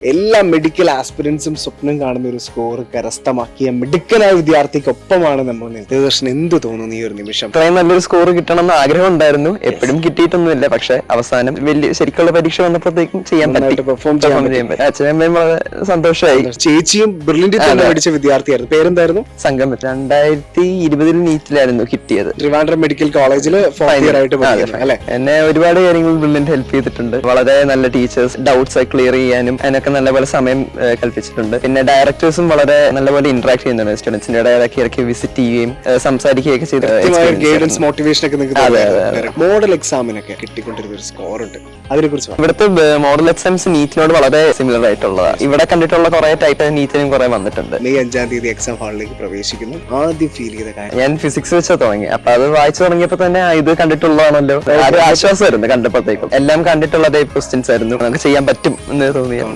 എല്ലാ മെഡിക്കൽ ആസ്പിരൻസും സ്വപ്നം കാണുന്ന ഒരു സ്കോർ കരസ്ഥമാക്കിയ മിടുക്കനായ വിദ്യാർത്ഥിക്കൊപ്പമാണ് നമ്മൾ നിത്യദർശൻ. എന്ത് തോന്നുന്നു ഈ ഒരു നിമിഷം? ഇത്രയും നല്ലൊരു സ്കോർ കിട്ടണമെന്ന് ആഗ്രഹം ഉണ്ടായിരുന്നു. എപ്പോഴും കിട്ടിയിട്ടൊന്നുമില്ല. പക്ഷെ അവസാനം വലിയ ശരിക്കുള്ള പരീക്ഷ വന്നപ്പോഴത്തേക്കും ചെയ്യാൻ പറ്റി. പെർഫോം ചെയ്യാൻ പറ്റി. അച്ഛനമ്മയും വളരെ സന്തോഷമായി. ചേച്ചിയും ബ്രില്യന്റ് തന്നെ പഠിച്ച വിദ്യാർത്ഥിയായിരുന്നു. പേരെന്തായിരുന്നു? സംഗം 2020 നീറ്റിലായിരുന്നു കിട്ടിയത്. ട്രിവാൻഡ്രം മെഡിക്കൽ കോളേജിൽ ഫോർത്ത് ഇയർ ആയിട്ട് അല്ലെ? എന്നെ ഒരുപാട് കാര്യങ്ങൾ ബ്രില്യന്റ് ഹെൽപ്പ് ചെയ്തിട്ടുണ്ട്. വളരെ നല്ല ടീച്ചേഴ്സ്, ഡൗട്ട്സ് ക്ലിയർ ചെയ്യാനും അതിനൊക്കെ നല്ലപോലെ സമയം കൽപ്പിച്ചിട്ടുണ്ട്. പിന്നെ ഡയറക്ടേഴ്സും വളരെ നല്ലപോലെ ഇന്ററാക്ട് ചെയ്യുന്നുണ്ട്. സ്റ്റുഡൻസിന്റെ ഇടയ്ക്ക് വിസിറ്റ് ചെയ്യുകയും സംസാരിക്കുകയൊക്കെ ചെയ്ത് ഗൈഡൻസ് മോട്ടിവേഷൻ ഒക്കെ. മോഡൽ എക്സാമിനൊക്കെ കിട്ടിക്കൊണ്ടിരുന്ന ഒരു സ്കോർ ഉണ്ട്, അതിനെ കുറിച്ച്. ഇവിടുത്തെ മോഡൽ എക്സാംസ് നീറ്റിനോട് വളരെ സിമിലർ ആയിട്ടുള്ളതാണ്. ഇവിടെ കണ്ടിട്ടുള്ള കുറെ ടൈപ്പ് നീറ്റിനും കുറെ വന്നിട്ടുണ്ട്. മെയ് 5-ാം തീയതി എക്സാം ഹാളിലേക്ക് പ്രവേശിക്കുന്നു. ആദ്യം ഫീൽ ചെയ്ത കാര്യം? ഞാൻ ഫിസിക്സ് വെച്ച് തുടങ്ങി. അപ്പൊ അത് വായിച്ചു തുടങ്ങിയപ്പോ തന്നെ ഇത് കണ്ടിട്ടുള്ളതാണല്ലോ, ഒരു ആശ്വാസമായിരുന്നു കണ്ടപ്പോഴത്തേക്കും. എല്ലാം കണ്ടിട്ടുള്ള ടൈപ്പ് ക്വസ്റ്റ്യൻസ് ആയിരുന്നു. നമുക്ക് ചെയ്യാൻ പറ്റും എന്ന് തോന്നിയത്.